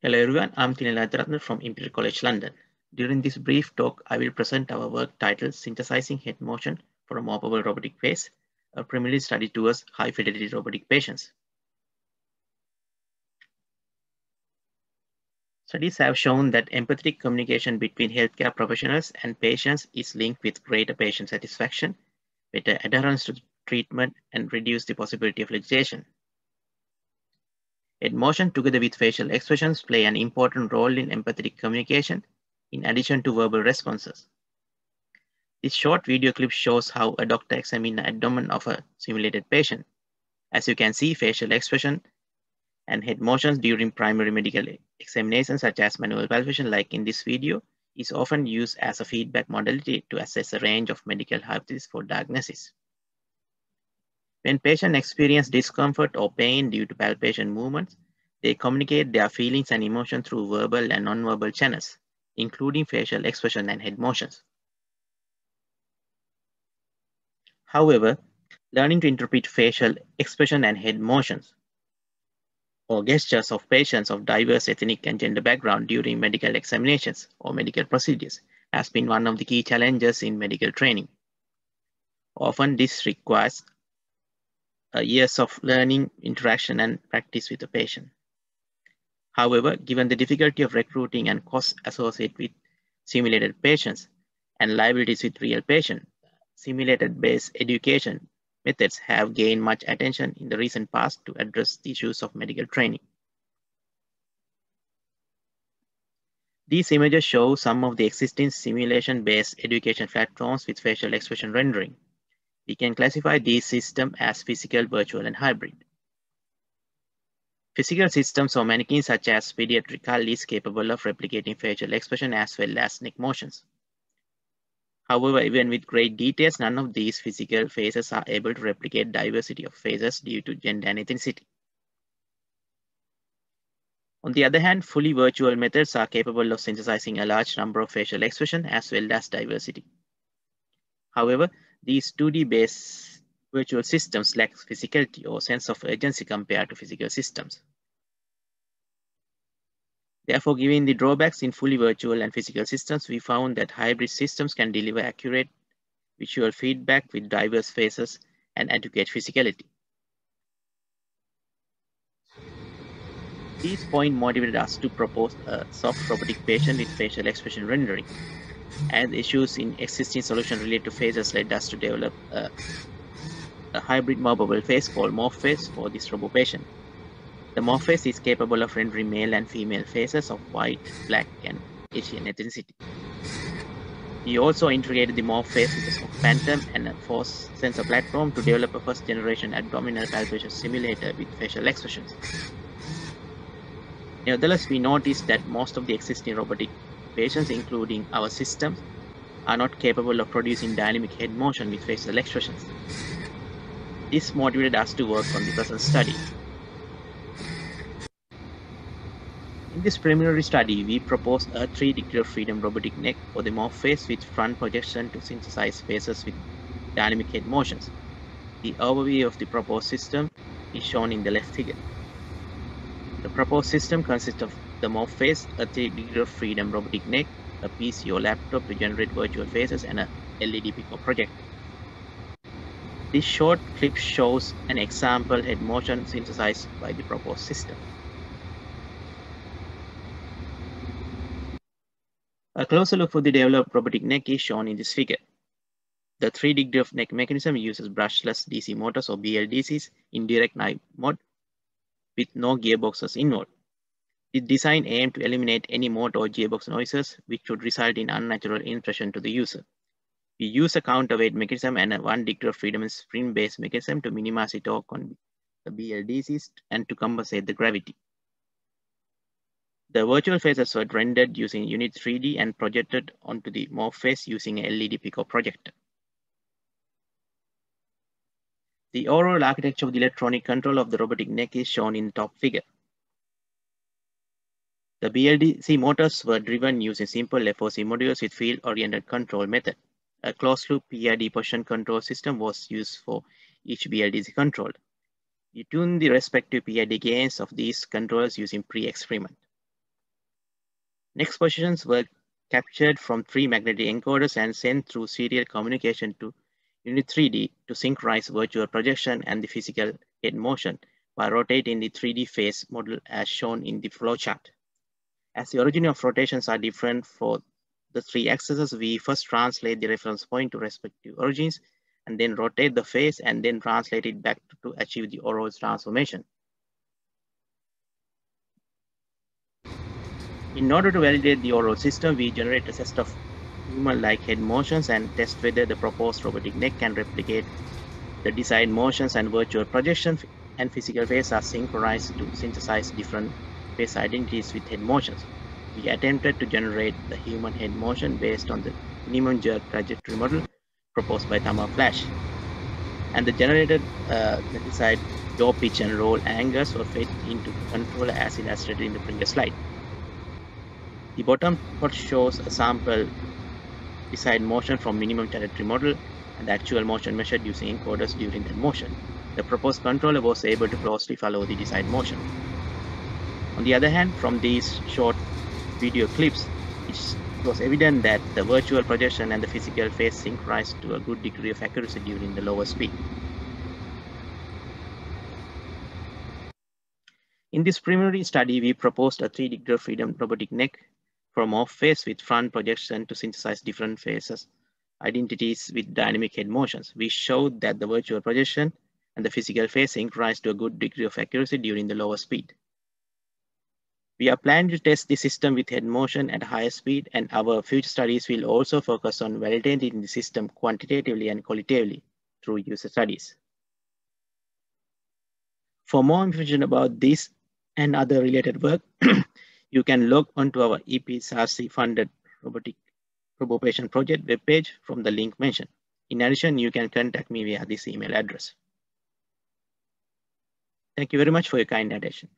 Hello everyone, I'm Lalitharatne from Imperial College London. During this brief talk, I will present our work titled Synthesizing Head Motion for a Morphabale Robotic Face, a primarily study towards high-fidelity robotic patients. Studies have shown that empathetic communication between healthcare professionals and patients is linked with greater patient satisfaction, better adherence to treatment, and reduce the possibility of litigation. Head motion together with facial expressions play an important role in empathetic communication, in addition to verbal responses. This short video clip shows how a doctor examines the abdomen of a simulated patient. As you can see, facial expression and head motions during primary medical examinations, such as manual palpation like in this video, is often used as a feedback modality to assess a range of medical hypotheses for diagnosis. When patients experience discomfort or pain due to palpation movements, they communicate their feelings and emotions through verbal and nonverbal channels, including facial expression and head motions. However, learning to interpret facial expression and head motions or gestures of patients of diverse ethnic and gender background during medical examinations or medical procedures has been one of the key challenges in medical training. Often this requires years of learning, interaction, and practice with the patient. However, given the difficulty of recruiting and costs associated with simulated patients and liabilities with real patients, simulated-based education methods have gained much attention in the recent past to address the issues of medical training. These images show some of the existing simulation-based education platforms with facial expression rendering. We can classify these systems as physical, virtual, and hybrid. Physical systems or mannequins such as pediatric is capable of replicating facial expression as well as neck motions. However, even with great details, none of these physical faces are able to replicate diversity of faces due to gender and ethnicity. On the other hand, fully virtual methods are capable of synthesizing a large number of facial expressions as well as diversity. However, these 2D-based virtual systems lack physicality or sense of urgency compared to physical systems. Therefore, given the drawbacks in fully virtual and physical systems, we found that hybrid systems can deliver accurate visual feedback with diverse faces and adequate physicality. These points motivated us to propose a soft robotic patient with facial expression rendering, and issues in existing solutions related to faces led us to develop a hybrid Morphable face called Morphace for this Robopatient. The Morphace is capable of rendering male and female faces of white, black, and Asian ethnicity. We also integrated the Morphace with a Phantom and a force sensor platform to develop a first-generation abdominal palpation simulator with facial expressions. Nevertheless, we noticed that most of the existing robotic patients, including our systems, are not capable of producing dynamic head motion with facial expressions. This motivated us to work on the present study. In this preliminary study, we proposed a 3-degree of freedom robotic neck for the Morphace with front projection to synthesize faces with dynamic head motions. The overview of the proposed system is shown in the left figure. The proposed system consists of the Morphace, a 3-degree of freedom robotic neck, a PC or laptop to generate virtual faces, and a LED pico projector. This short clip shows an example head motion synthesized by the proposed system. A closer look for the developed robotic neck is shown in this figure. The 3-degree of neck mechanism uses brushless DC motors or BLDCs in direct knife mode with no gearboxes involved. The design aimed to eliminate any motor or gearbox noises which would result in unnatural impression to the user. We use a counterweight mechanism and a 1-degree of freedom spring-based mechanism to minimize the torque on the BLDCs and to compensate the gravity. The virtual faces were rendered using Unit 3D and projected onto the Morphace using a LED pico projector. The overall architecture of the electronic control of the robotic neck is shown in the top figure. The BLDC motors were driven using simple FOC modules with field-oriented control method. A closed-loop PID position control system was used for each BLDC controlled. We tuned the respective PID gains of these controllers using pre-experiment. Next positions were captured from 3 magnetic encoders and sent through serial communication to Unit 3D to synchronize virtual projection and the physical head motion by rotating the 3D face model as shown in the flowchart. As the origin of rotations are different for the 3 axes, we first translate the reference point to respective origins and then rotate the face and then translate it back to achieve the overall transformation. In order to validate the overall system, we generate a set of human-like head motions and test whether the proposed robotic neck can replicate the desired motions and virtual projection and physical face are synchronized to synthesize different face identities with head motions. We attempted to generate the human head motion based on the minimum jerk trajectory model proposed by Thama Flash. And the generated the desired yaw pitch and roll angles were fed into the controller as illustrated in the previous slide. The bottom plot shows a sample desired motion from minimum trajectory model and the actual motion measured using encoders during that motion. The proposed controller was able to closely follow the desired motion. On the other hand, from these short video clips, it was evident that the virtual projection and the physical face synchronized to a good degree of accuracy during the lower speed. In this preliminary study, we proposed a 3-degree of freedom robotic neck for morph face with front projection to synthesize different faces identities with dynamic head motions. We showed that the virtual projection and the physical face synchronized to a good degree of accuracy during the lower speed. We are planning to test the system with head motion at higher speed, and our future studies will also focus on validating the system quantitatively and qualitatively through user studies. For more information about this and other related work, you can log onto our EPSRC-funded Robopatient project webpage from the link mentioned. In addition, you can contact me via this email address. Thank you very much for your kind attention.